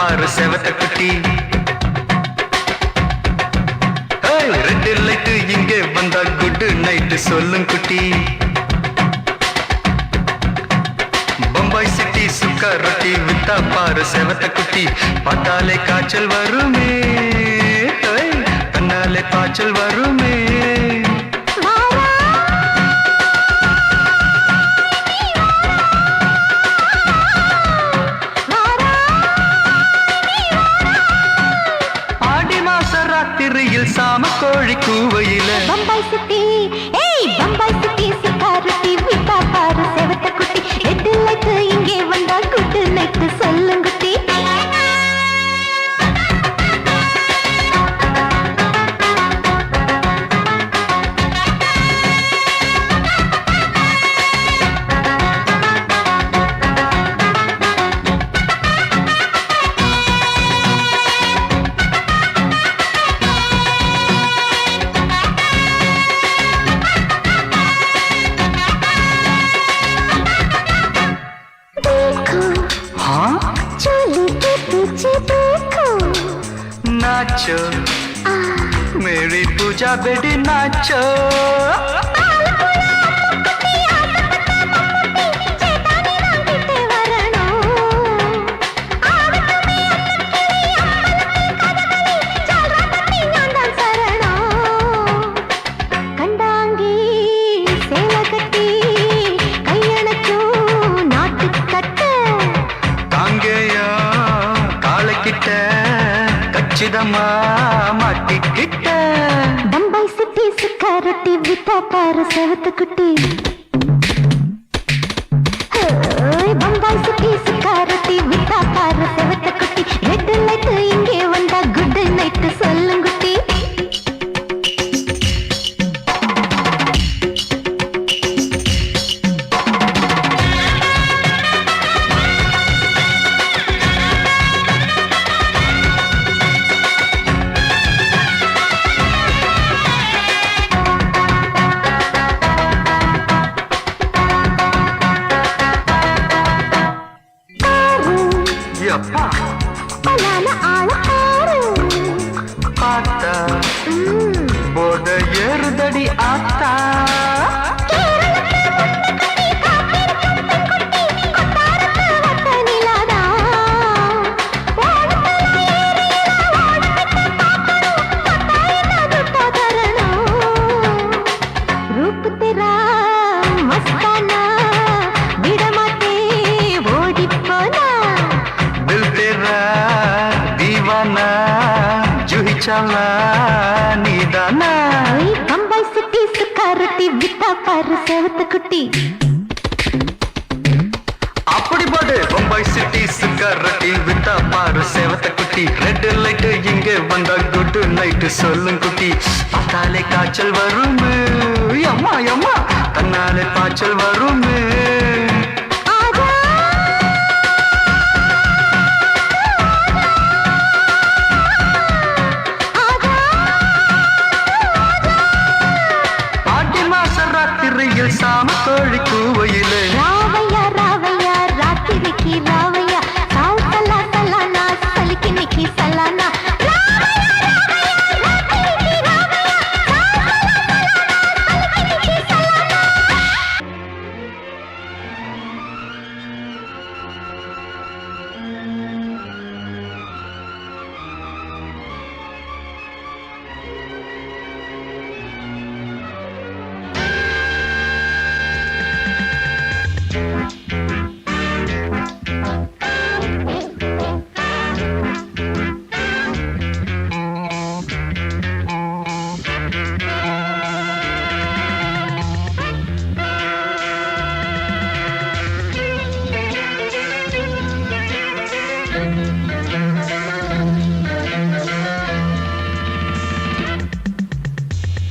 பாரு செவத்த குட்டி. ரெட் லைட் இங்கே வந்தா குட் நைட் சொல்லும் குட்டி. பம்பாய் சிட்டி சுக்கா ரொட்டி வித்தா பாரு செவத்த குட்டி. பார்த்தாலே காய்ச்சல் வருமே, கண்ணாலே காய்ச்சல் வருமே. சாம கோழி கூவையில பம்பாய் சிட்டி, பம்பாய் சிட்டி சுக்கா ரொட்டி வித்தா பாரு செவத்த குட்டி. ரெட் லைட் இங்கே வந்தா குட் நைட் சொல்லும் குட்டி. नाचो मेरी पूजा बेटी नाचो. மாட்டிக்கிட்ட பம்பாய் சிட்டி சுக்கா ரொட்டி வித்தா பாரு செவத்த குட்டி. பம்பாய் சிட்டி சுக்கா ரொட்டி வித்தா பாரு செவத்த குட்டி. ரெட் லைட் இங்கே வந்தா குட் நைட் சொல்லும் குட்டி. பார்த்தா போட ஏறுதடி ஆத்தா. रूप तेरा मस्ताना विडमाते ओडी पोना. दिल तेरा दीवाना जूही चला नीदाना. बम्बई सिटी सुखा रोटी विता पाரு செவத்த குட்டி. அப்படி போடு பம்பாய் சிட்டி சுக்கா ரொட்டி வித்தா பாரு செவத்த குட்டி. ரெட் லைட் இங்கே வந்தா குட் நைட் சொல்லும் குட்டி. பார்த்தாலே காய்ச்சல் வருமே, அம்மா அம்மா தன்னாலே பாய்ச்சல் வருமே. ஆடி மாச ராத்திரியில் சாம கோழி கூவையிலே ராவையா ராவையா ராத்திரிக்கு ராவையா சால் சலா சலானா சலிக்கு நிக்கி சலானா.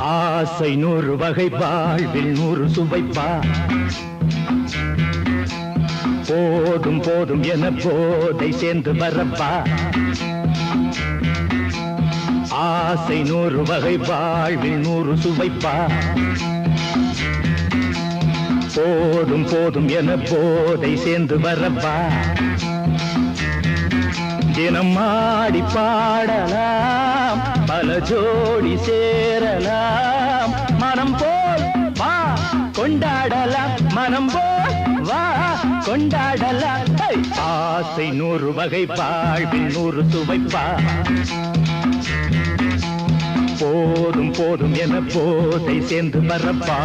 ஆசை 100 வகை வாழ்வில் 100 சுவைப்பா. போதும் போதும் என போதை சேர்ந்து வரப்பா. ஆசை 100 வகை வாழ்வில் 100 சுவைப்பா. போதும் போதும் என போதை சேர்ந்து வரப்பா. தினம் ஆடி பாடலாம் பல ஜோடி சேரலாம் மனம் போல் வா கொண்டாடலாம் மனம் போல் வா கொண்டாடலாம் ஆசை 100 வகை வாழ்வில் 100 சுவைப்பா போதும் போதும் என போதை சேர்ந்து வரப்பா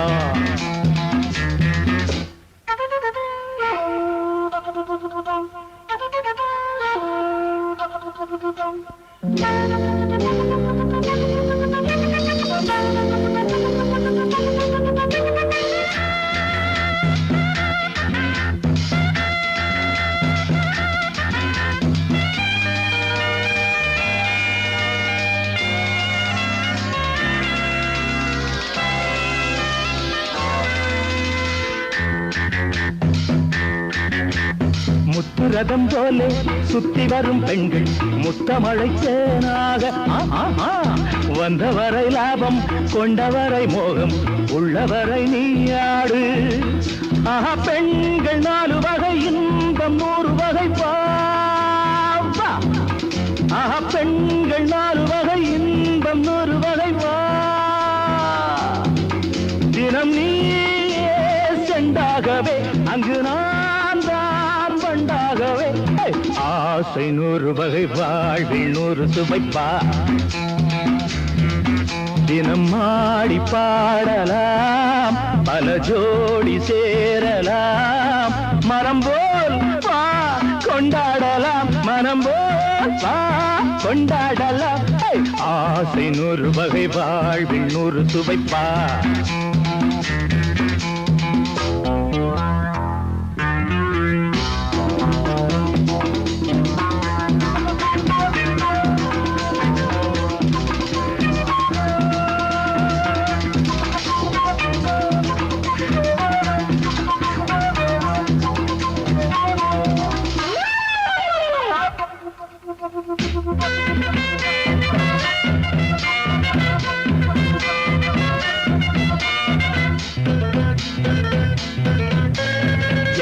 முத்துரதம் போலே சுத்தி வரும் பெண்கள் முத்தமழை தேனாக வந்தவரை லாபம் கொண்டவரை மோகம் உள்ளவரை நீயாடு பெண்கள் 4 வகை இன்பம் 100 வகை பாவா பெண்கள் 4 வகை இன்பம் 100 வகை வா தினம் நீயே செண்டாகவே அங்கு நான் தான் வண்டாகவே ஆசை 100 வகை வாழ்வில் 100 சுவைப்பா தினம் ஆடி பாடலாம் பல ஜோடி சேரலாம் மனம் போல் வா கொண்டாடலாம் மனம் போல் வா கொண்டாடலாம் ஆசை 100 வகை வாழ்வில் 100 சுவைப்பா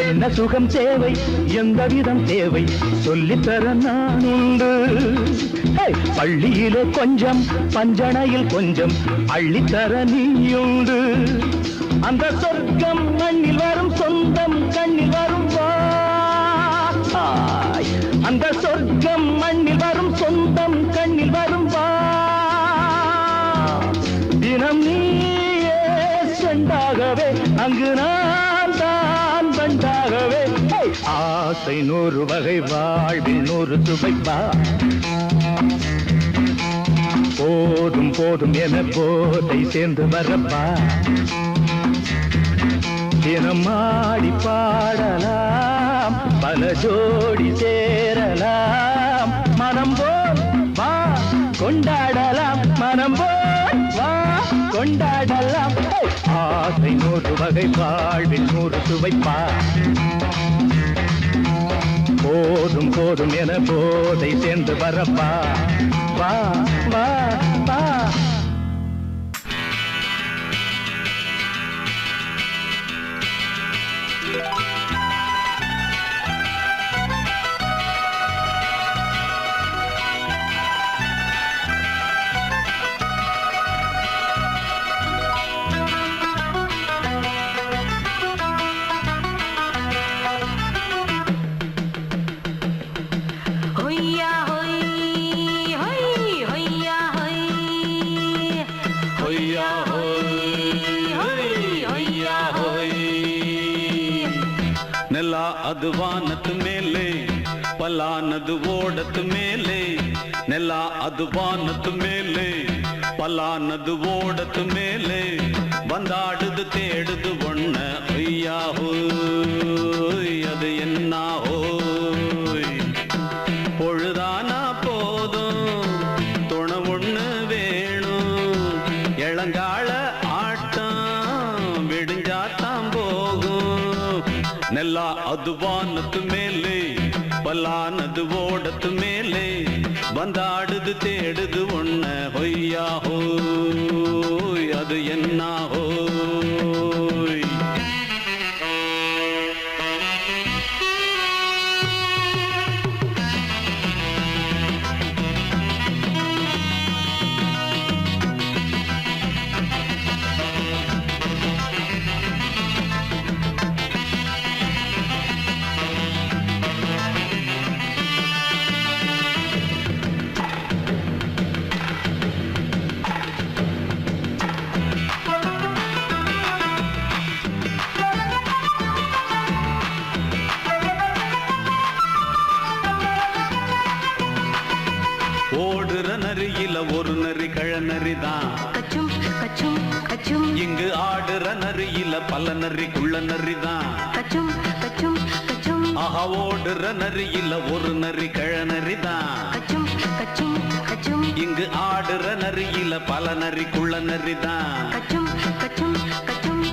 என்ன சுகம் தேவை எந்த விதம் தேவை சொல்லித்தர நான் உண்டு பள்ளியிலே கொஞ்சம் பஞ்சனையில் கொஞ்சம் அள்ளித்தர நீயுண்டு அந்த சொர்க்கம் மண்ணில் வரும் சொந்தம் கண்ணில் வரும் அந்த சொர்க்கம் மண்ணில் வரும் சொந்தம் கண்ணில் வரும் தினம் நீயே செண்டாகவே அங்கு நான் தான் வண்டாகவே ஆசை 100 வகை வாழ்வில் 100 சுவைப்பா போதும் போதும் என போதை சேர்ந்து வரப்பா தினம் ஆடி பாடலாம் பல ஜோடி சேரலாம் மனம் போல் வா கொண்டாடலாம் மனம் போல் வா கொண்டாடலாம் ஆசை 100 வகை வாழ்வில் 100 சுவைப்பா போதும் போதும் என போதை சேர்ந்து வரப்பா வா வா வா ನೆಲ ಅದು ವಾನದ ಮೇಲೆ ಪಲಾನದು ಓಡದ ಮೇಲೆ ನೆಲ ಅದು ವಾನದ ಮೇಲೆ ಪಲಾನದು ಓಡದ ಮೇಲೆ ಬಂದಾಡುದು தேடுது ஒண்ண ஐயா ஹோய் அது என்ன ஹோய் பொழுதானா போதும் துணை ஒண்ணு வேணும் இளங்கால ஆட்டம் விடுஞ்சாத்தான் போகும் ನೆಲ ಅದು ವಾನದ ಮೇಲೆ ಪಲಾನದು ಓಡದ ಮೇಲೆ ಬಂದಾಡುದು தேடுது ஒண்ண ಹೊಯ್ಯಾ ஹோய் அது என்ன ஹோய் நரிதான் கச்சும் கச்சும் கச்சும் இங்கு ஆடுற நரியில பல நரி குள்ள நரிதான் கச்சும் கச்சும் கச்சும் ஆஹா ஓடுற நரியில ஒரு நரி கிழ நரிதான் கச்சும் கச்சும் கச்சும் இங்கு ஆடுற நரியில பல நரி குள்ள நரிதான் கச்சும் கச்சும் கச்சும்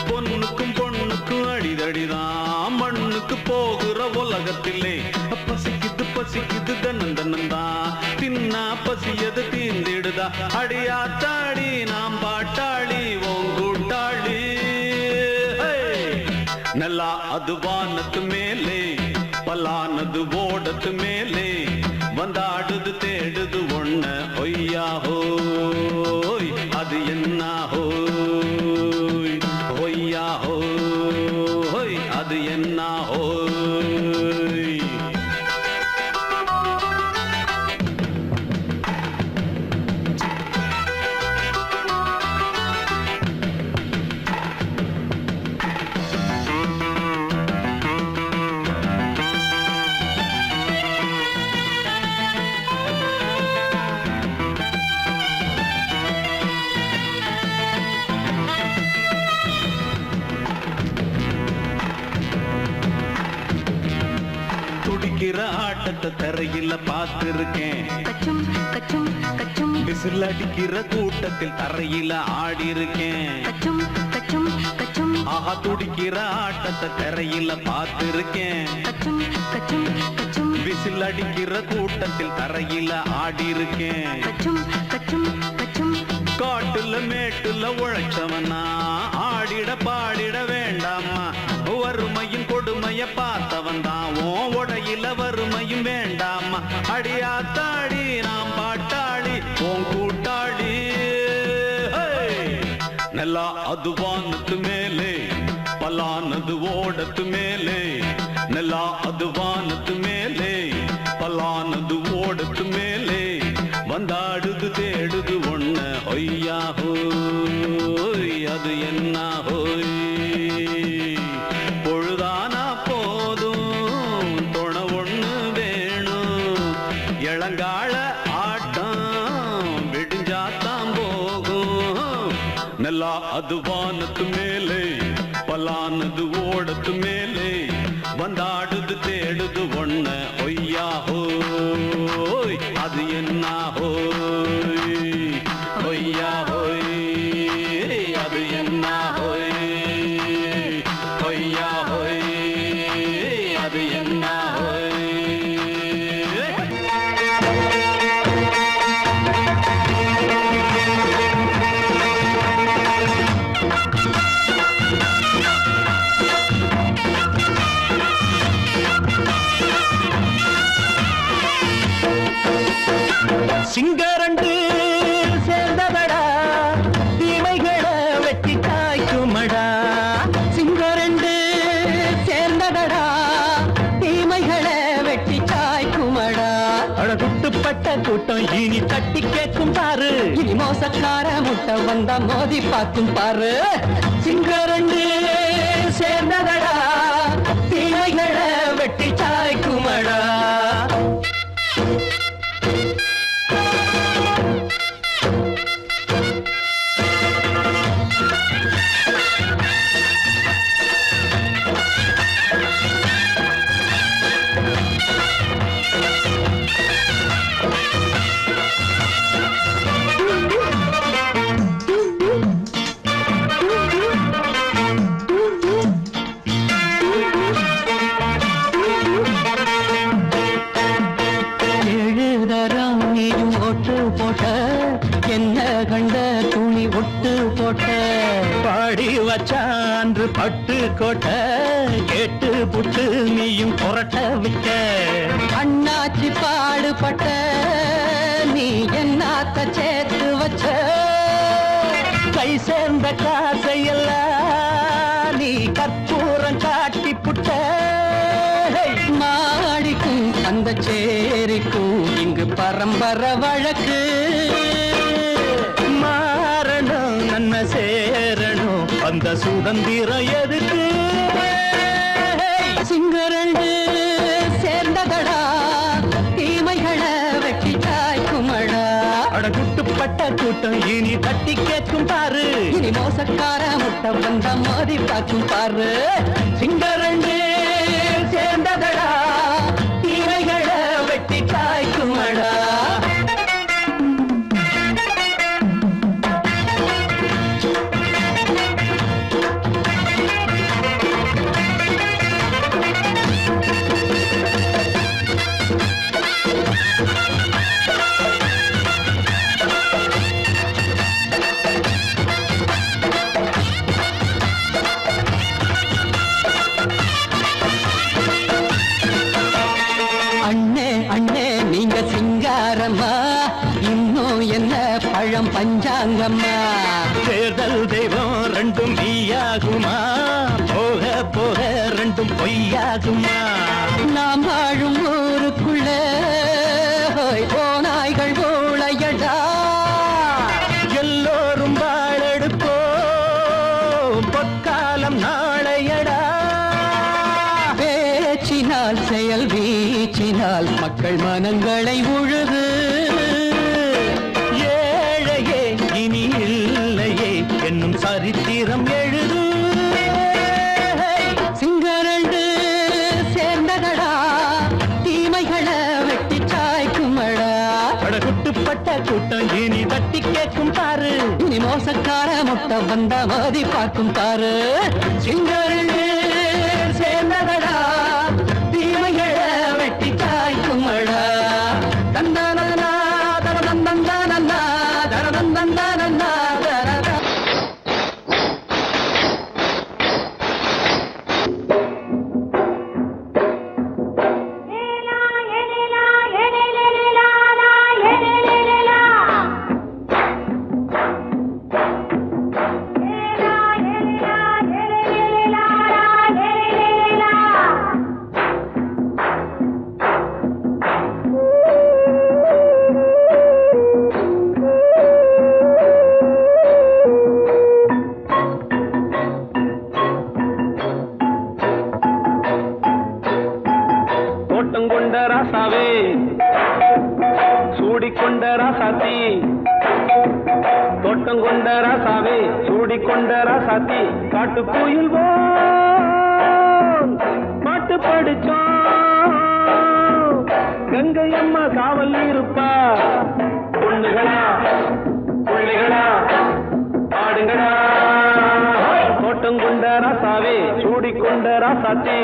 பொண்ணுக்கும் பொண்ணுக்கும் அடிதடிதான் மண்ணுக்கு போகிற உலகத்திலே பசிக்குது பசிக்குது தன்னன் தன்னந்தான் தின்னா பசியது தீந்திடுதா அடியாத்தாடி நாம் பாட்டாளி ஓங்கூட்டாளி நல்லா அது வானத்து மேலே பலானது ஓடத்து மேலே வந்தாடுது தேடுது ஒண்ண ஒய்யா ஹோய் அது என்ன ஹோய் ஒய்யா ஹோய் அது என்ன ஹோய் துடிக்கிற ஆட்டத்தை தரையில பார்த்திருக்கேன் கச்சும் கச்சும் கச்சும் விசில் அடிக்கிற கூட்டத்தில் தரையில ஆடி இருக்கேன் கச்சும் கச்சும் கச்சும் ஆஹா துடிக்கிற ஆட்டத்தை தரையில பார்த்திருக்கேன் கச்சும் கச்சும் கச்சும் விசில் அடிக்கிற கூட்டத்தில் தரையில ஆடி இருக்கேன் கச்சும் கச்சும் கச்சும் காட்டுல மேட்டுல உழைச்சவனா ஆடிட பாடிட வேண்டாமா வறுமையின் கொடுமைய பார்த்தவன் தான் ஓ உடையில வறுமையும் வேண்டாமா அடியாத்தாடி நாம் பாட்டாளி ஓன் கூட்டாளி நல்லா அது வானத்து மேலே பலானது ஓடத்து மேலே நல்லா அது வானத்து மேலே பலானது ஓடத்து மேலே வந்தாடுது தேடுது ஒண்ண ஒய்யா ஹோய் அது என்ன ஹோய் பொழுதானா போதும் துணை ஒண்ணு வேணும் இளங்கால ஆட்டம் விடிஞ்சாத்தான் போகும் நல்லா அது வானத்து மேலே பலானது ஓடத்து மேலே வந்தாடுது தேடுது ஒண்ண ஒய்யா ஹோய் அது என்ன ஹோய் ஒய்யா ஹோய் அது என்ன ஹோய் ஒய்யா ஹோய் அது என்ன ஹோய் சிங்கரண்டு சேர்ந்ததடா தீமைகளை வெட்டி காய்க்குமடா சிங்கரண்டு சேர்ந்ததடா தீமைகளை வெட்டி காய்க்குமடா அழகுட்டுப்பட்ட கூட்டம் இனி தட்டி கேட்கும் பாரு இனி மோசக்கார முட்டை வந்தா மோதி பார்க்கும் பாரு சிங்கரண்டு சேர்ந்ததடா தீமைகளை வெட்டி காய்க்குமடா என்ன கண்ட துணி ஒட்டு போட்ட பாடி வச்சான்று பட்டு கோட்ட கேட்டு புட்டு நீயும் புரட்ட விட்ட அண்ணாச்சி பாடுபட்ட நீ என்னாத்த சேர்த்து வச்ச கை சேர்ந்த காசையெல்லாம் நீ கற்பூரம் காட்டி புட்ட மாடிக்கும் அந்த சேரிக்கும் இங்கு பரம்பரை வழக்கு மாறணும் நன்மை சேரணும் அந்த சுதந்திரம் எதுக்கு சிங்கரண்டு சேர்ந்ததடா தீமைகளை வெட்டி காய்க்குமடா அடகுட்டுப்பட்ட கூட்டம் இனி தட்டி கேட்கும் பாரு. இனி மோசக்கார முட்டை வந்த மோதி பார்க்கும் பாரு. சிங்கரண்டு சேர்ந்ததடா, தீமைகளை வெட்டி காய்க்குமடா. அண்ணே அண்ணே நீங்க சிங்காரம்மா, இன்னும் என்ன பழம் பஞ்சாங்கம்மா. தேர்தல் தெய்வம் ரெண்டும் நீயாகுமா, போக போக ரெண்டும் பொய்யாகுமா. நாம் வாழும் ஊருக்குள்ள போனாய்கள் ஊழையடா. எல்லோரும் வாழெடுப்போ, பொற்காலம் நாளையடா. பேச்சினால் செயல் வீச்சினால் மக்கள் மனங்களை உழுது. ஏழையே இனி இல்லையே என்னும் சரித்திரம் எழுது. சிங்கரண்டு சேர்ந்ததடா, தீமைகளை வெட்டி சாய்க்குமடா. படகுட்டுப்பட்ட கூட்டம் இனி தட்டி கேட்கும் பாரு. இனி மோசக்கார முட்டை வந்த மோதி பார்க்கும் பாரு. சிங்கரண்டு சேர்ந்ததடா, தீமைகளை வெட்டி காய்க்குமடா. தந்தனனா தரதந்தந்தனனா தரதந்தந்தனனா தரத. தோட்டம் கொண்ட ராசாவே, சூடிக்கொண்ட ராசாத்தி. தோட்டம் கொண்ட ராசாவே, சூடிக்கொண்ட ராசாத்தி. காட்டு கோயில் பாட்டு படிச்சோம், கங்கை அம்மா காவல் இருப்பா. பொண்ணுகளா பிள்ளைகளா ஆடுங்களா. தோட்டம் கொண்ட ராசாவே, சூடிக்கொண்ட ராசாத்தி.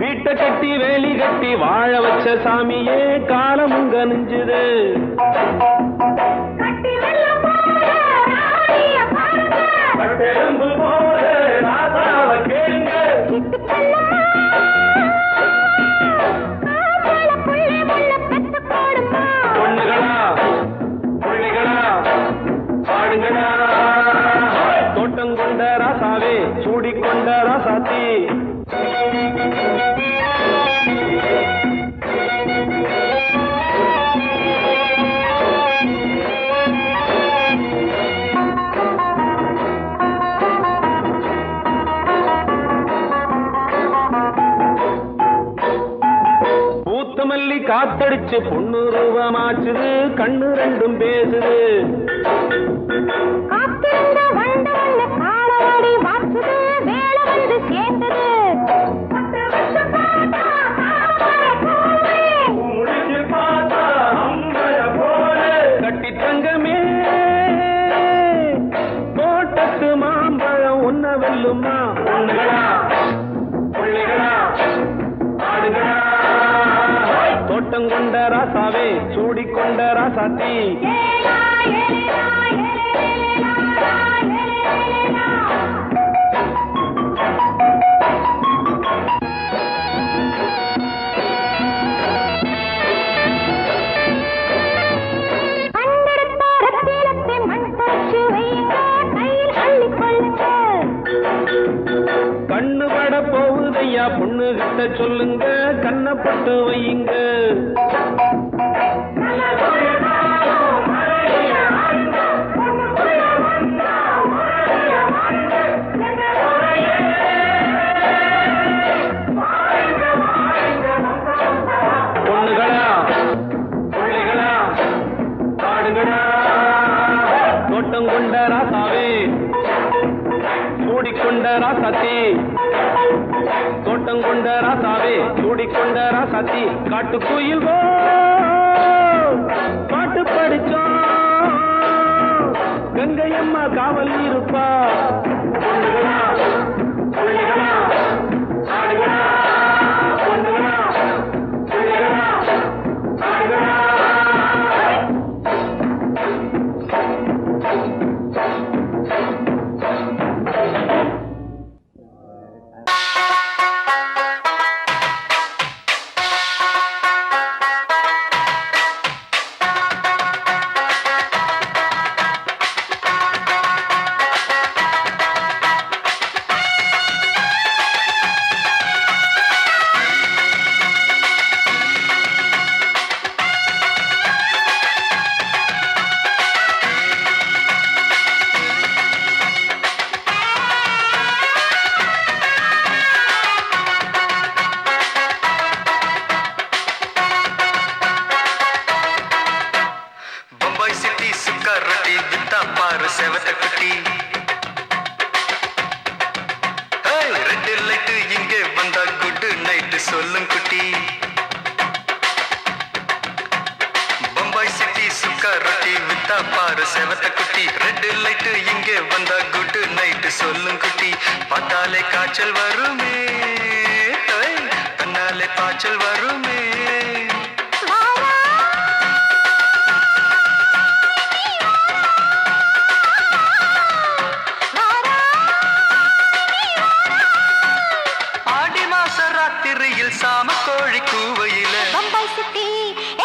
வீட்டை கட்டி வேலி கட்டி வாழ வச்ச சாமியே காலமும் கனிஞ்சுது. பொண்ணுகளா பிள்ளைகளா ஆடுங்களா. தோட்டம் கொண்ட ராசாவே, சூடிக்கொண்ட ராசாத்தி. பூத்தமல்லி காத்தடிச்சு பொண்ணு ரூபமாச்சுது, கண்ணு ரெண்டும் பேசுது. கட்டி தங்கமே தோட்டத்து மாம்பழம் உன்ன வெல்லுமா. பொண்ணுகளா பிள்ளைகளா ஆடுகளா. தோட்டம் கொண்ட ராசாவே, சூடிக்கொண்ட ராசாத்தி. கண்ணு பட போகுதையா, பொண்ணு கிட்ட சொல்லுங்க கண்ண சந்தனம் பட்டு வையுங்க. பொண்ணுகளா பிள்ளைகளா பாடுங்களா, தோட்டம் கொண்ட ராசாவே சூடிக்கொண்ட ராசாத்தி, தோட்டம் கொண்ட ராசாவே சூடிக்கொண்ட ராசாத்தி, காட்டுக்குயில் பாட்டு படிச்சோம் கங்கையம்மா காவல் இருப்பா. பொண்ணுகளா பிள்ளைகளா பாடுங்களா, பொண்ணுகளா பிள்ளைகளா பாடுங்களா. பம்பாய் சிட்டி சுக்கா ரொட்டி வித்தா பாரு செவத்த குட்டி. ரெட் லைட் இங்கே வந்தா குட் நைட் சொல்லும் குட்டி. பம்பாய் சிட்டி சுக்கா ரொட்டி வித்தா பாரு செவத்த குட்டி. ரெட் லைட் இங்கே வந்தா குட் நைட் சொல்லும் குட்டி. பார்த்தாலே காய்ச்சல் வருமே, கண்ணாலே பாய்ச்சல் வருமே. ஆடி மாச ராத்திரியில் சாம கோழி கூவையில பம்பாய் சிட்டி,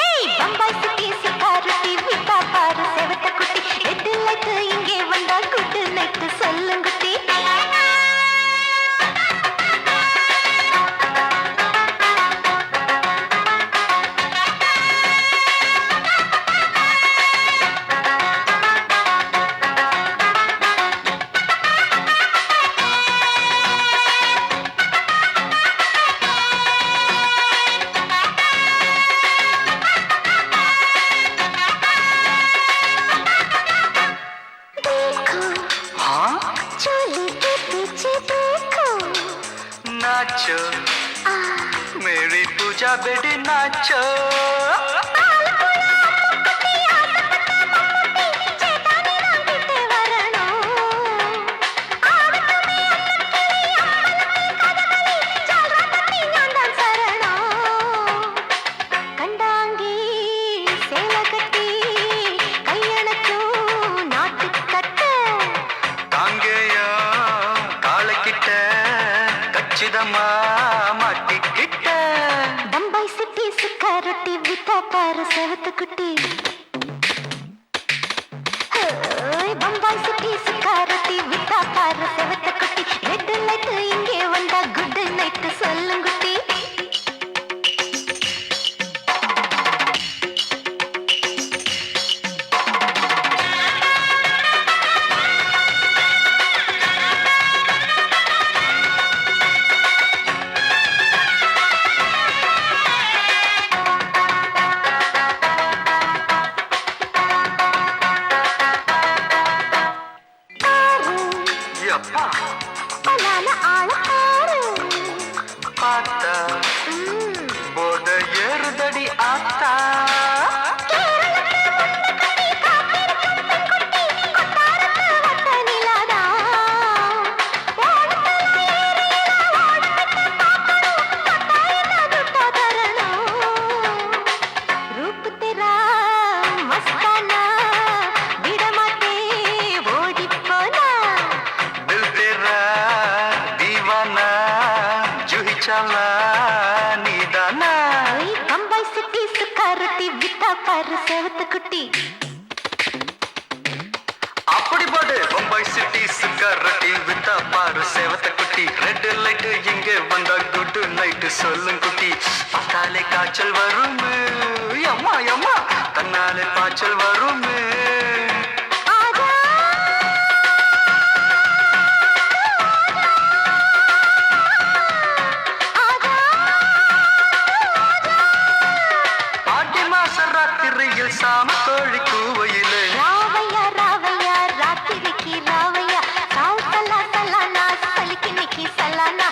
ஏய் பம்பாய் சிட்டி சிக்காரத்தி வித்தா பாரு செவத்த குட்டி. ரெட் லைட் இங்கே வந்தா குட் நைட் சொல்லுங்குட்டி. चोली के पीछे देखो, नाचो मेरी पूजा बेटी नाचो. கண்டாங்கி சேல கட்டி கையணக்கும் நாட்டுக்கட்ட காங்கேயா காலக்கிட்ட கச்சிதமா மாட்டிக்கிட்ட. பம்பாய் சிட்டி சுக்கா ரொட்டி வித்தா பாரு செவத்த குட்டி. பம்பாய் சிட்டி சுக்கா ரொட்டி வித்தா பாரு செவத்த குட்டி. ரெட் லைட் இங்கே வந்தா குட் நைட் சொல்லுங்குட்டி. அப்பா பலான ஆள பாரு, பார்த்தா போட ஏறுதடி ஆத்தா. रूप तेरा मस्ताना बिडमाते ओडी पोना. दिल तेरा दीवाना जूही चला नीदाना. बम्बई सिटी सुखा रोटी बिता पर सेवत कुटी. அப்படி போடு போடு பம்பாய் சிட்டி சுக்காரட்டி வித்தா பாரு சேவத்த குட்டி ரெட் லைட் இங்கே வந்தா குட் நைட் சொல்லும் குட்டி பார்த்தாலே காய்ச்சல் வரும் அம்மா அம்மா தன்னாலே பாய்ச்சல் வரும் ஆடி மாச ராத்திரியில் சாம கோழி கூவையிலே ராவையா ராவையா ராத்திரிக்கு ராவையா சாவு சலா சலானா சலிக்கு நிக்கி சலானா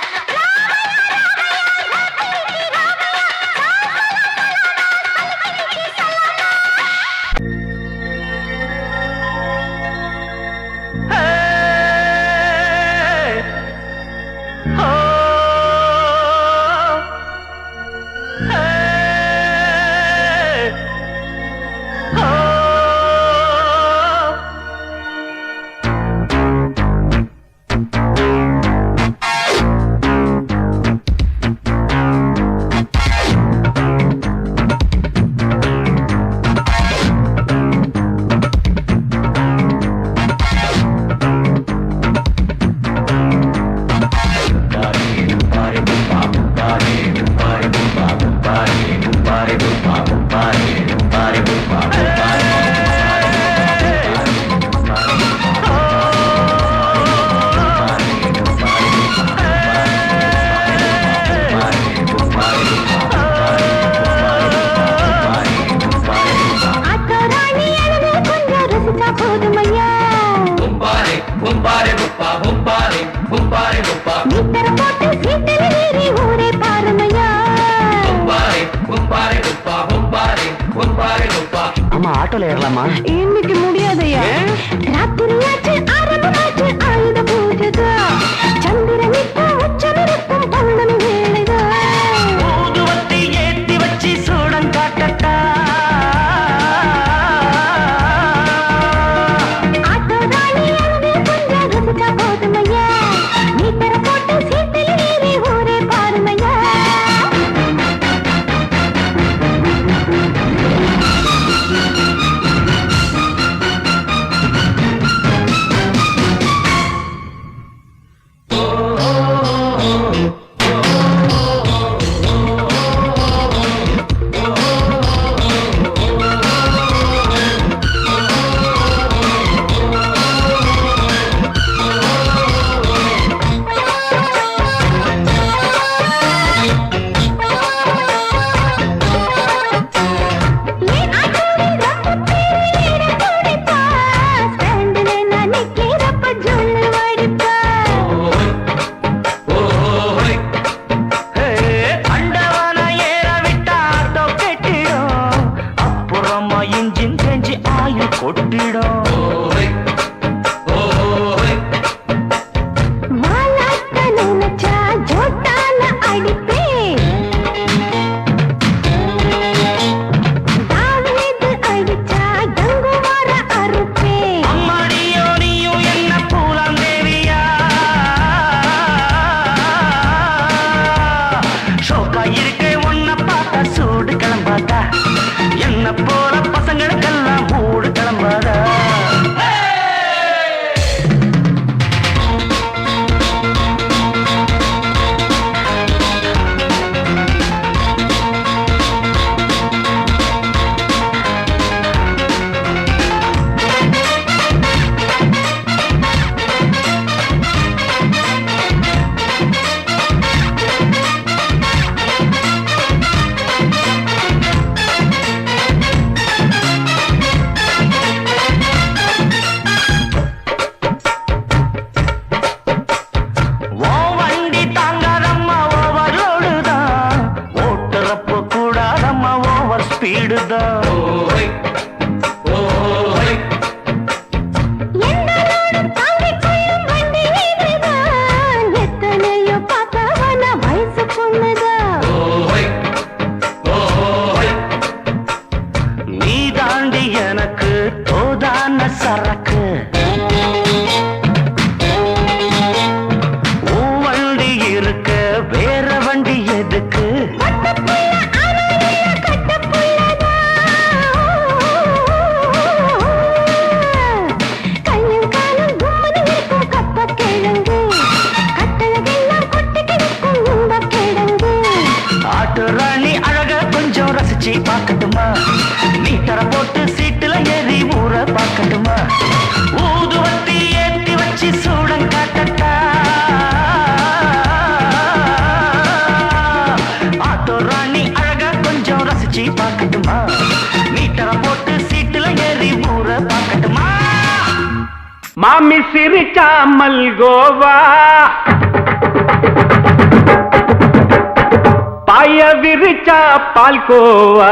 அம்மா ஆட்டோல ஏறலாமா? இன்னைக்கு முடியாதையா ராத்திரியாச்சு ஆரம்பமாச்சு ஆயுத பூஜைதா சந்திரனிப்பா உச்சமிருக்கும் பௌர்ணமி வேளைதா ஊதுவத்தி ஏத்தி வச்சு சூடம் காட்டட்டா ஆட்டோதானி அழுது கொஞ்சம் ருசிச்சா போதுமையா மீட்டர போட்டு சீட்டில் ஏறி ஊரே பாருமையா காலம் மாமி சிரிச்சா மல்கோவா பாய விரிச்சா பால்கோவா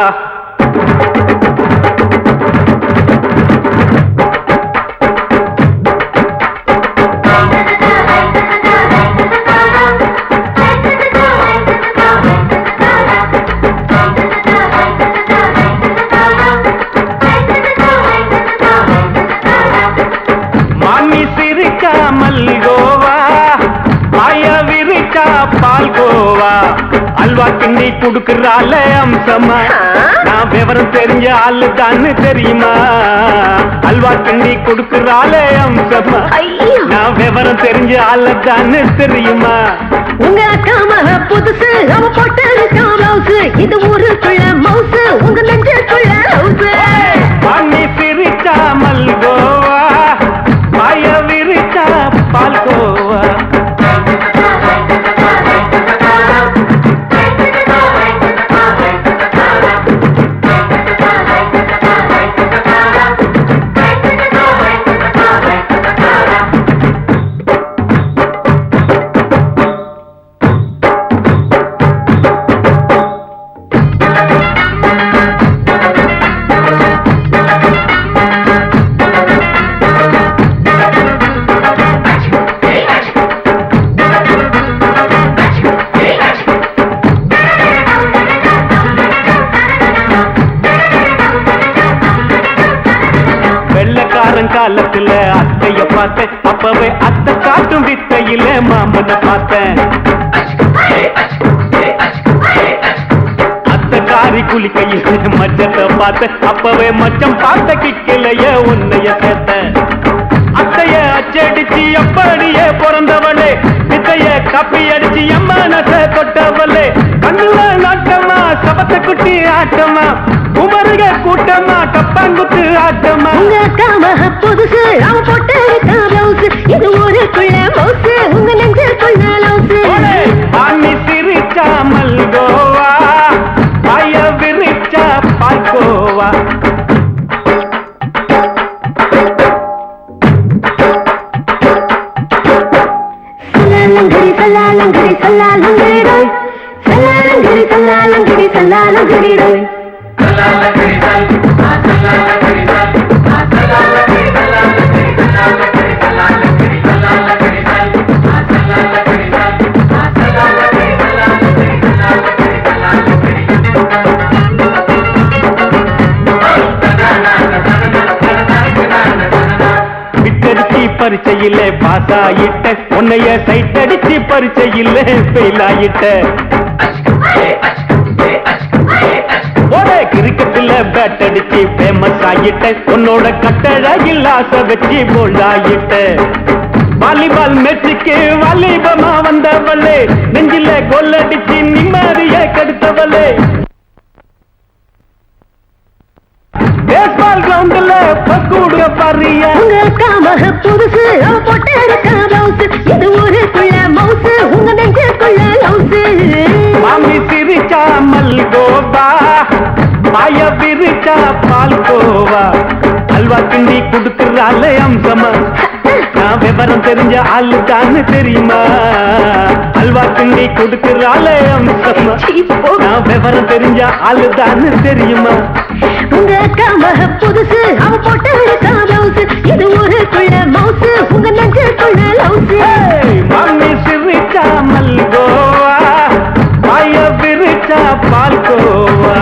மாமி சிரிச்சா மல்கோவா பாய விரிச்சா பால்கோவா அல்வா கிண்டி குடுக்கறால அம்சமா நான் விவரம் தெரிஞ்ச ஆளு தான்னு தெரியுமா அல்வா கிண்டி குடுக்கறால அம்சமா நான் விவரம் தெரிஞ்ச ஆளு தான்னு தெரியுமா உங்க அக்கா மக புதுசு அவ போட்டு பிளவுஸ் இது ஊருக்குள்ள மவுசு உங்க நெஞ்சுக்குள்ள ஹவுஸ் மாமி சிரிச்சா மல்கோவா பாய விரிச்சா பால்கோவா காலத்துல அத்தைய பார்த்தேன் அப்பவே அத்தை காட்டும் வித்தையில மாமனை பார்த்தேன் அத்தை காரி குளிக்கையில மச்சத்தை பார்த்தேன் அப்பவே மச்சம் பார்த்த கிக்கலைய உன்னைய சேர்த்தேன் அத்தைய அச்சடிச்சு அப்படியே பிறந்தவளே வித்தைய காப்பி அடிச்சு எம்மனச தொட்டவளே கண்ணுல நாட்டமா சபத்த குட்டி ஆட்டமா உமருக கூட்டமா கப்பாங்குத்து ஆட்டமா உங்க அக்கா மக புதுசு அவ போட்டு பிளவுஸ் இது ஊருக்குள்ள மவுசு உங்க நெஞ்சுக்குள்ள லவுஸ் மாமி சிரிச்சா மல்கோவா பாய விரிச்சா பால்கோவா சல்லாலங்கடி சல்லாலங்கடி சல்லாலங்கடி சல்லாலங்கடி சல்லாலங்கடி விட்டடிச்சு பரிச்சையில பாஸ் ஆயிட்ட உன்னைய சைட் அடிச்சு பரிச்சையில ஃபெயில் ஆயிட்ட ஒரே கிரிக்கெட்ல பேட் அடிச்சு ஃபேமஸ் ஆயிட்ட உன்னோட கட்டழகில் ஆசை வச்சு போல்ட் ஆயிட்ட வாலிபால் மேட்சுக்கு வாலிபமா வந்தவளே நெஞ்சில கோல் அடிச்சு நிம்மதிய கெடுத்தவளே பேஸ்பால் கிரவுண்ட்ல பக்கூடுக பாரியா உங்க அக்கா மக புதுசு அவ போட்டு பிளவுஸ் இது ஊருக்குள்ள மவுசு உங்க நெஞ்சுக்குள்ள லவுஸ் மாமி சிரிச்சா மல்கோவா பாய விரிச்சா பால்கோவா அல்வா கிண்டி குடுக்கறால அம்சமா நான் விவரம் தெரிஞ்ச ஆளு தான்னு தெரியுமா அல்வா கிண்டி கொடுக்கறால அம்சமா நான் விவரம் தெரிஞ்ச ஆளு தான்னு தெரியுமா உங்க அக்கா மக புதுசு அவ போட்டு பிளவுஸ் இது ஊருக்குள்ள மவுசு உங்க நெஞ்சுக்குள்ள லவுஸ் மாமி சிரிச்சா மல்கோவா பாய விரிச்சா பால்கோவா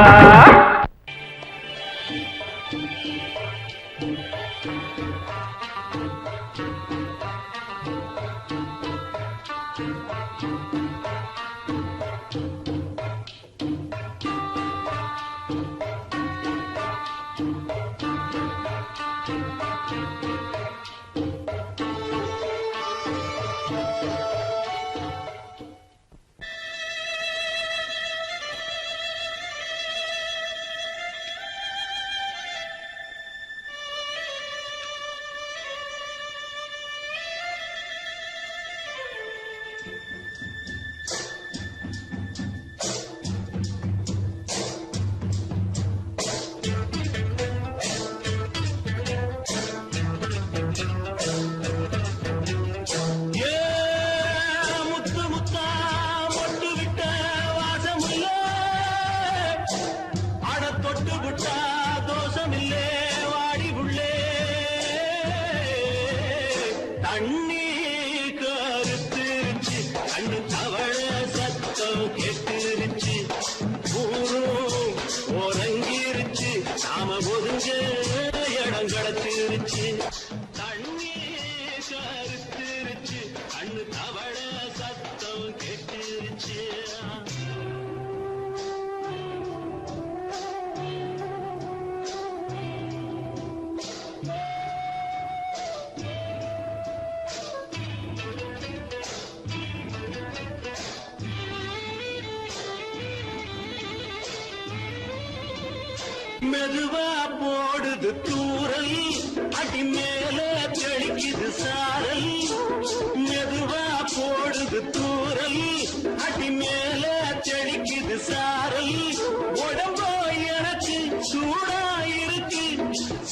ஒதுங்க இடம் கிடைச்சிருச்சு தண்ணி கருத்திருச்சு கண்ணு தவள சத்தம் கேட்டுருச்சு மெதுவா போடுது தூரல் அடி மேல தெளிக்குது சாரல் மெதுவா போடுது தூரல் அடி மேல தெளிக்குது சாரல் உடம்போ எனக்கு சூடா இருக்கு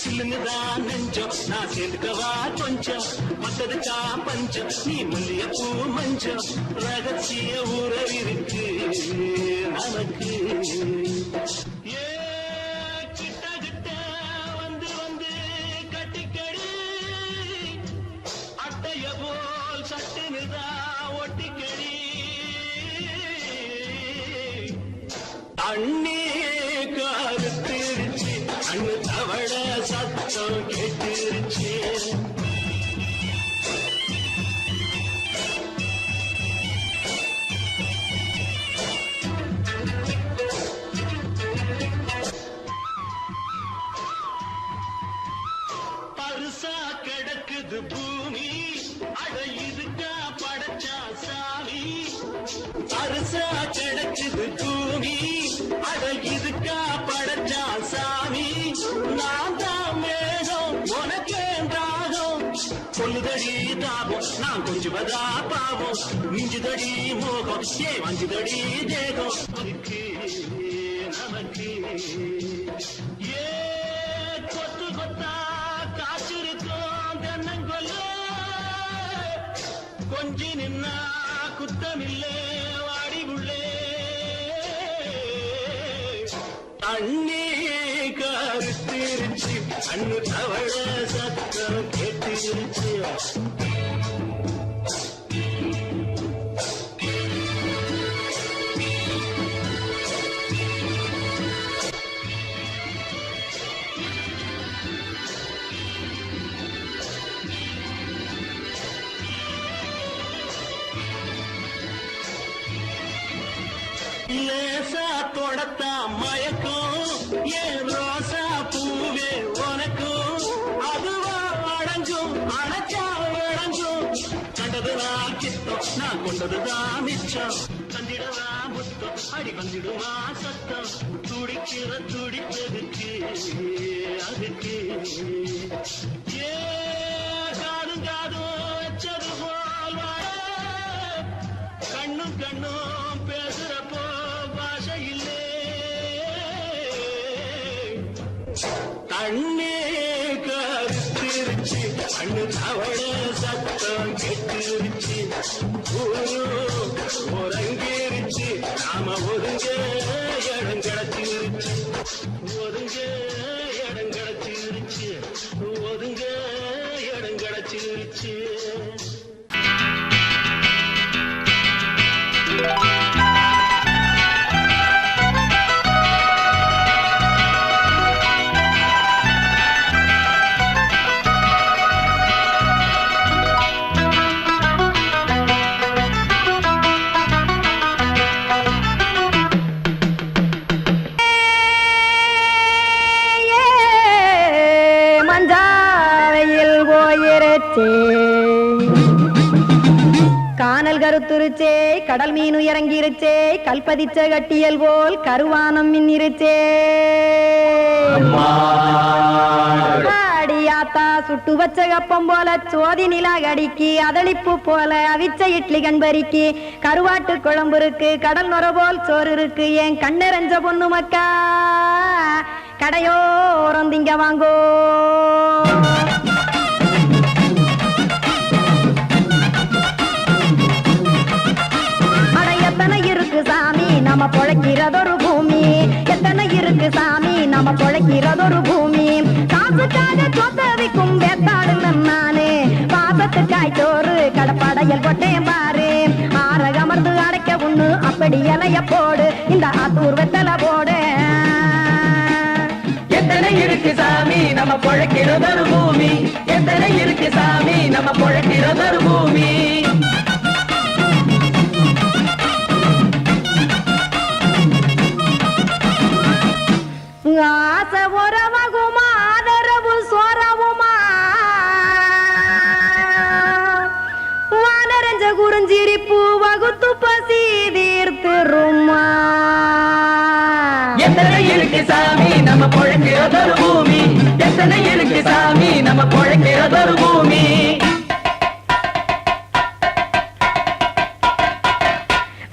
சிலுங்குதான் நெஞ்சம் நான் சேர்ந்துக்கவா கொஞ்சம் மத்ததுக்கா பஞ்சம் நீ மல்லிய பூ மஞ்சம் ரகசிய உறவிருக்கு நமக்கு அண்ணே கருத்திருச்சு அண்ணு தவள சத்தம் கேட்டுருச்சு பருசா கிடக்குது பூமி அட இதுக்கா படைச்சா சாமி பருசா கிடக்குது பூமி அட இதுக்கா படைச்சா சாமி நான் தான் மேகம் உனக்கே தாகம் சொல்லுதடி தாபம் நான் கொஞ்சுவதா பாவம் மிஞ்சுதடி மோகம் ஏ வஞ்சுதடி தேகம் அதுக்கு நமக்கு ஏ கொத்து கொத்தா காற்றிருக்கும் தென்னங்கொல்ல கொஞ்சி நின்னா குத்தமில்லே வாடி உள்ளே அண்ணே கருத்திருச்சு அண்ணு தவள சத்தம் கேட்டிருச்சு லேசா தொடத்தா மயக்கும் ஏன் ரோசா பூவே உனக்கும் அதுவா அடைஞ்சும் அடைச்சா விளைஞ்சும் கண்டதுதான் கித்தம் நான் கொண்டதுதான் மிச்சம் தந்திடவா முத்தம் அடி வந்திடுமா சத்தம் துடிக்கிற துடிப்பதுக்கு அதுக்கு ஏ காதும் காதும் வச்சது போல் வாழ கண்ணும் கண்ணும் பேசுறப்போ பாஷை இல்லே தண்ணே கருத்திருச்சு அண்ணு தவள சத்தம் கெட்டுருச்சு ஒருங்கிருச்சு நாம ஒதுங்க இடம் கிடைச்சிருச்சு ஒதுங்க இடம் கிடைச்சிருச்சு ஒதுங்க இடம் கிடைச்சிருச்சு கானல் கருத்துருச்சே கடல் மீன் இறங்கிருச்சே கல்பதிச்ச கட்டியல் போல் கருவானம் மின்னிருச்சே அடியாத்தா சுட்டு வச்ச கப்பம் போல சோதி நிலா கடிக்கு அதளிப்பு போல அவிச்ச இட்லி கண்பறிக்கு கருவாட்டு குழம்பு இருக்கு கடல் நுர போல் சோறு இருக்கு என் கண்ணெரஞ்ச பொண்ணு மக்கா கடையோரம் திங்க வாங்கோ இருக்கு சாமி நம்ம பொழைக்கிறதொரு பூமி எத்தனை இருக்கு சாமி நம்ம பொழைக்கிறதொரு பூமி காசுக்காக சொத்தவிக்கும் வேத்தாடு நானு பாசத்துக்காய் சோறு கடப்படையல் கொட்டேன் பாரு ஆரகமர்ந்து அடைக்க ஒண்ணு அப்படி இலைய போடு இந்த ஆத்தூர் வெத்தலை போடு எத்தனை இருக்கு சாமி நம்ம பொழைக்கிறதொரு பூமி எத்தனை இருக்கு சாமி நம்ம பொழைக்கிறதொரு பூமி ஆசை உறவகுமா ஆதரவு சோறவுமா வானரஞ்ச குறிஞ்சிரிப்பு வகுத்து பசி தீர்த்துருமா எத்தனை இருக்கு சாமி நம்ம பொழைக்கிறதொரு பூமி எத்தனை இருக்கு சாமி நம்ம பொழைக்கிறதொரு பூமி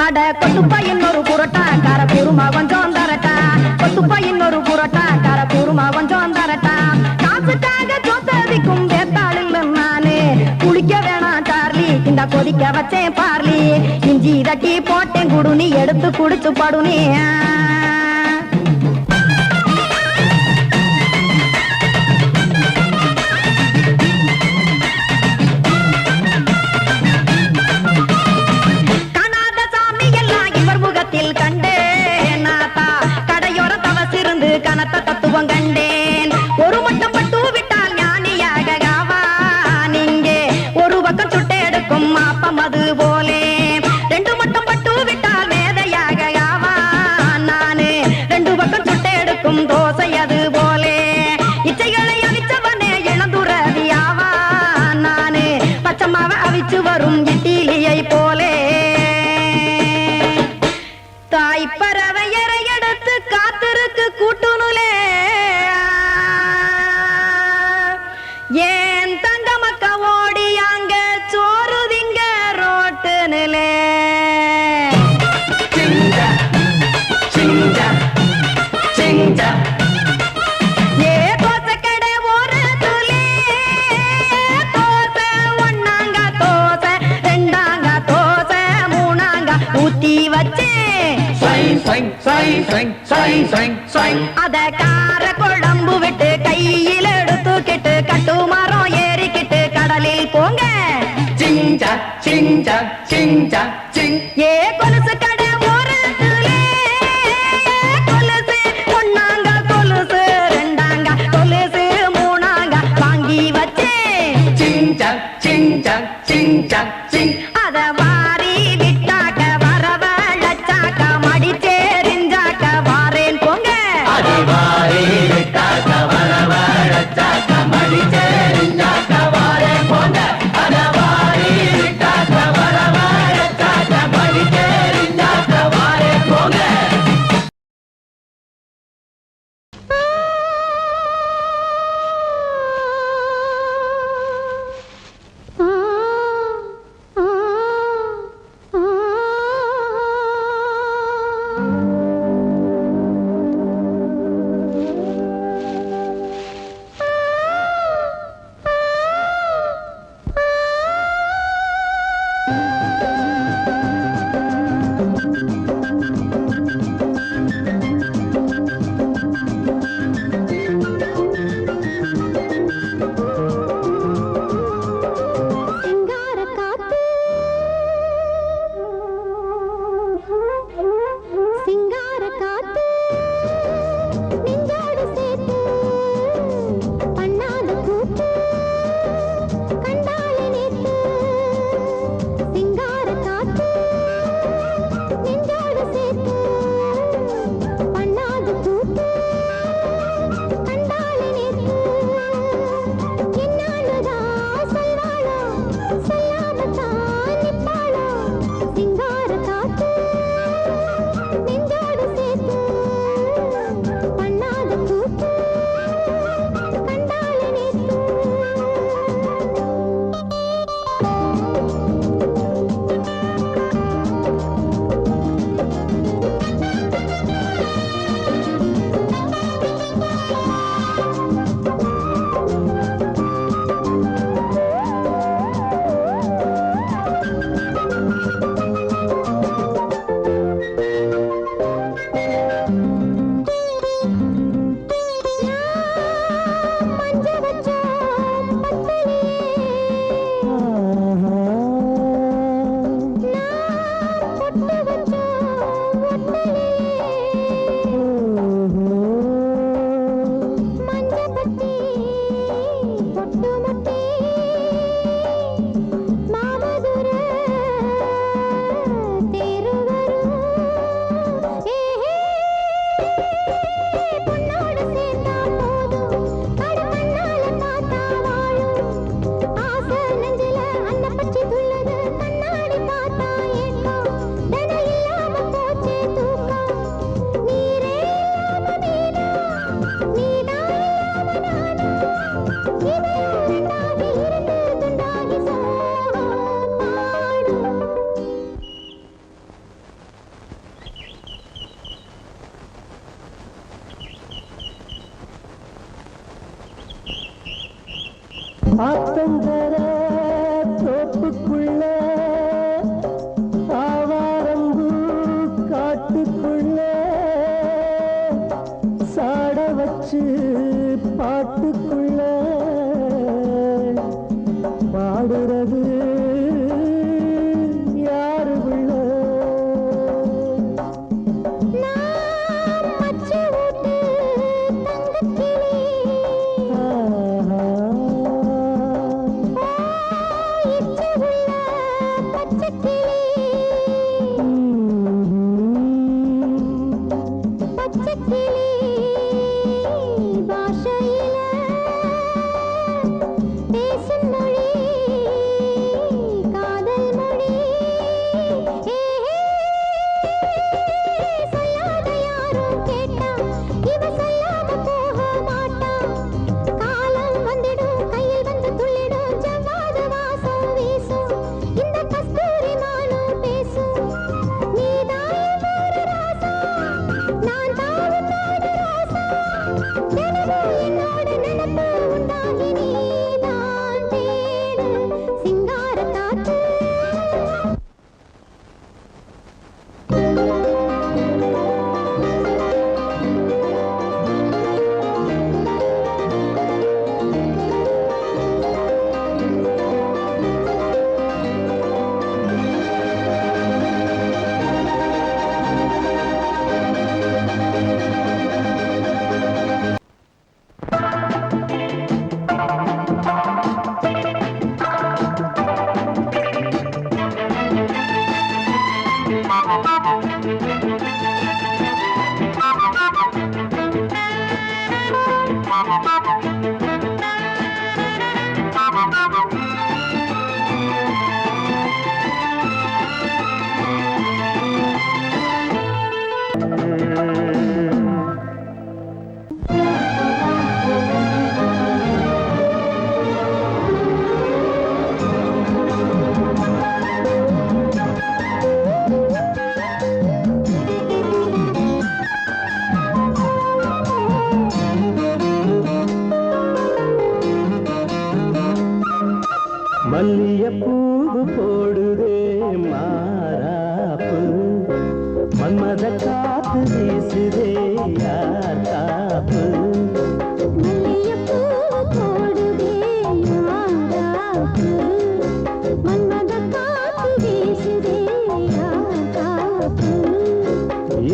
அட கொத்துப்பா இன்னொரு புரோட்டா கார கூறுமா கொஞ்சம் தரட்டா கொத்துப்பா இன்னொரு புரோட்டா கார கூறுமா கொஞ்சம் தரட்டா காசுக்காக சொத்ததிக்கும் வேத்தாளுங்க நானு குளிக்க வேணாம் சார்லி இந்த கொதிக்க வச்சேன் பார்லி இஞ்சி தட்டி போட்டேன் குடுனி எடுத்து குடிச்சு படுனி கனத்த தத்துவம் கண்டேன் ஒரு மட்டும் பட்டு விட்டால் ஞானியாக காவான் இங்கே ஒரு பக்கம் சுட்டு எடுக்கும் மாப்பம் அது போலே ரெண்டு மட்டும் பட்டு விட்டால் மேதையாக காவான் நானு ரெண்டு பக்கம் சுட்டு எடுக்கும் தோசை அது போலே இச்சைகளை அழிச்சவனே இளந்துறவி ஆவான் நானு பச்சமாவ அவிச்சு வரும் இட்டிலியை போலே தாய் பறவையரை எடுத்து காத்திருக்கு கூட்டுனுலே ஏன் தங்க மக்க ஓடி அங்க சோறுதிங்க ரோட்டுனுலே ஏ தோசை கடை ஒரு துளி தோசை ஒன்னாங்க தோசை ரெண்டாங்க தோசை மூணாங்க ஊத்தி வச்சே அத கார குழம்பு விட்டு கையில் எடுத்துக்கிட்டு கட்டுமரம் ஏறிக்கிட்டு கடலில் போங்க ஏ கொலுசு கடை ஓரத்துலே கொலுசு ஒன்னாங்க கொலுசு ரெண்டாங்க கொலுசு மூணாங்க வாங்கி வச்சே அத வாரி விட்டாக்க வரவழைச்சாக்க மடிச்சேரிஞ்சாக்க வாரேன் போங்க ஆத்தங்கர தோப்புக்குள்ள ஆவாரம்பூ காட்டுக்குள்ள சாட வச்சு பாட்டுக்குள்ள பாடுறது யாரு உள்ள மல்லியப்பூவு போடுதே மாறாப்பு மன்மத காத்து வீசுதே யார் காப்பு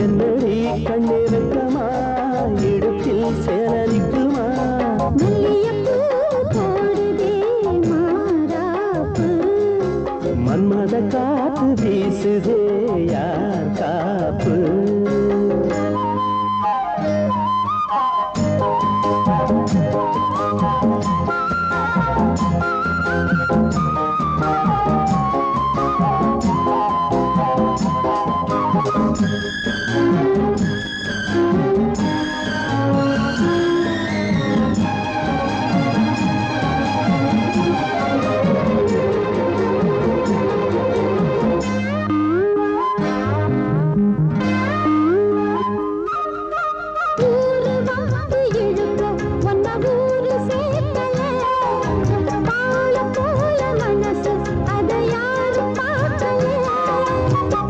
என்னடி கண்ணிருக்கமா இடுப்பில் சேலரிக்குமா மன்மத காத்து வீசுதே யார் காப்பு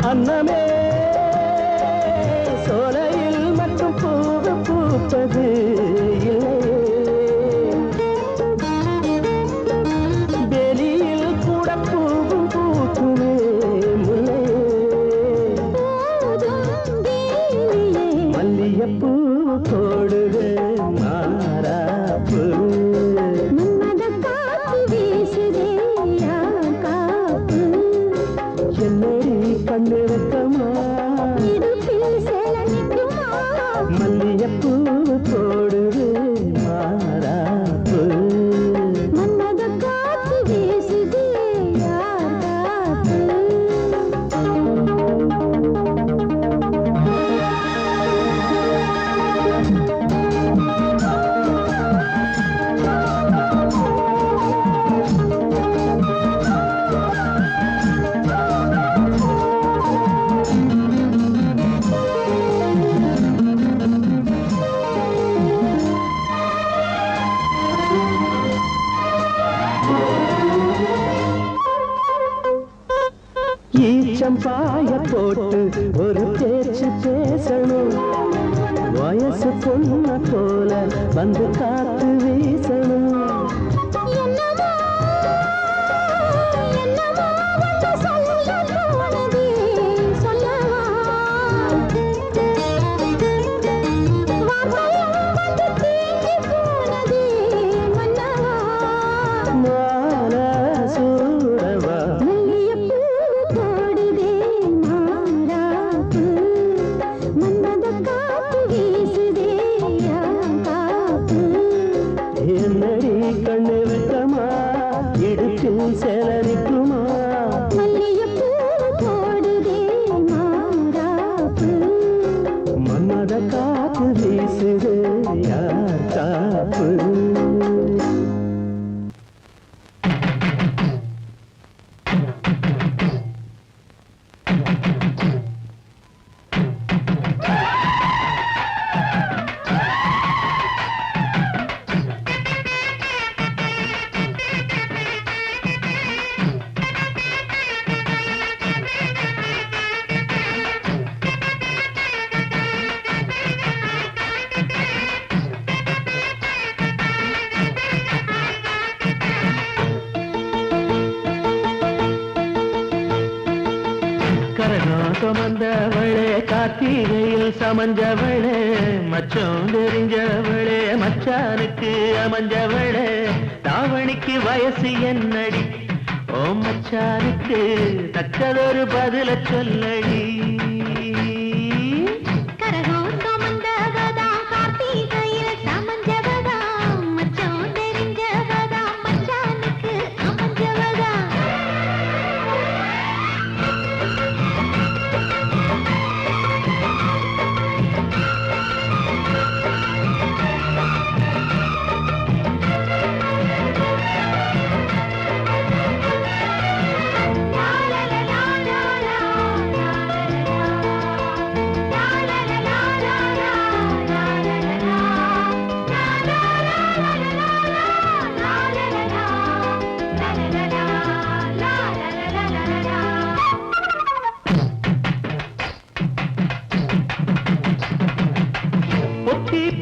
அன்னமே சோலையில் மட்டும் பூவு பூப்பது வெளியில் கூட பூவும் பூக்குமே முல்லையே மல்லியப்பூ போடுது மாறாப்பு கொஞ்சம் பாய போட்டு ஒரு பேச்சு பேசணும் வயசு பொண்ண போல வந்து காத்து வீசணும் கண்ணு வெட்டமா இடுப்பில் சேலரிக்குமா மன்மத காத்து வீசுது யார் காப்பு சுமந்தவளே கார்த்திகையில் சமஞ்சவளே மச்சம் தெரிஞ்சவளே மச்சானுக்கு அமைஞ்சவளே தாவணிக்கு வயசு என்னடி ஓ மச்சானுக்கு தக்கதொரு பதில சொல்லடி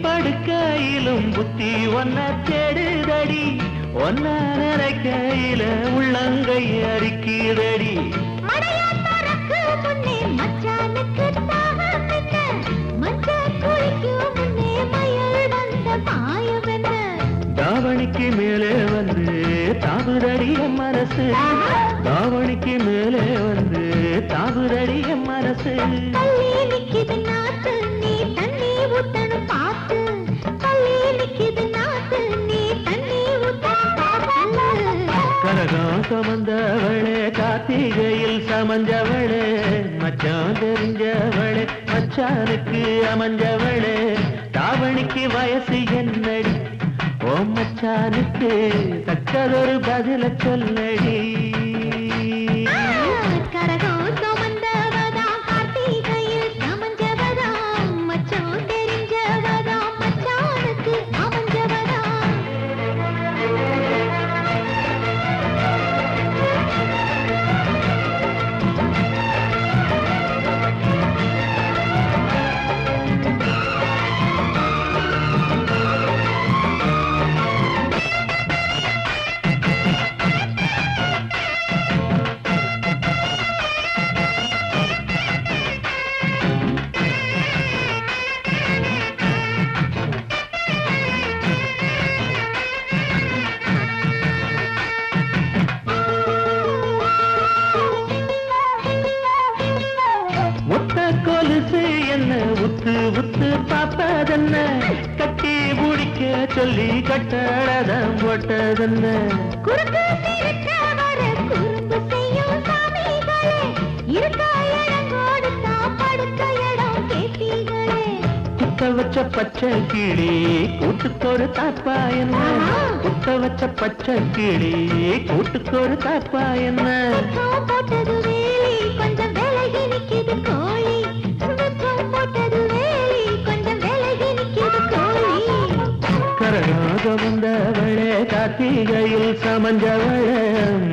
படுக்கையிலும் புத்தி ஒன்ன தேடுதடி ஒன்ன நினைக்கையில உள்ளங்கை அரிக்குதடி தாவணிக்கு மேலே வந்து தாவுதடிய மனசு தாவணிக்கு மேலே வந்து தாவுதடிய மனசு கரகம் சுமந்தவளே கார்த்திகையில் சமஞ்சவளே மச்சான் தெரிஞ்சவளே மச்சானுக்கு அமைஞ்சவளே தாவணிக்கு வயசு என்னடி ஓ மச்சானுக்கு தக்கதொரு பதில சொல்லடி கொலுசு என்ன உத்து உத்து பாப்பதென்ன கட்டி முடிக்க சொல்லி கட்டடதம் போட்டதென்ன குத்த வச்ச பச்சை கிளி கூட்டுக்கொரு தாப்பா என்ன குத்த வச்ச பச்சை கிளி கூட்டுக்கொரு தாப்பா என்ன போட்டது வேலி கொஞ்சம் விலகி நிக்குது கோழி போட்டது வேலி கொஞ்சம் விலகி நிக்குது கோழி கரகாக வந்த தெரிஞ்சவளே கார்த்திகையில் சமஞ்சவளே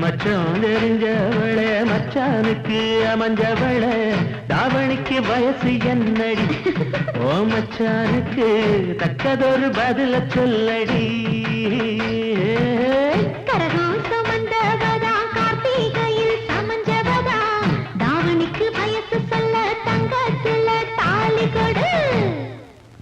மச்சம் தெரிஞ்சவளே மச்சானுக்கு அமைஞ்சவளே தாவணிக்கு வயசு என்னடி ஓ மச்சானுக்கு தக்கதொரு பதில சொல்லடி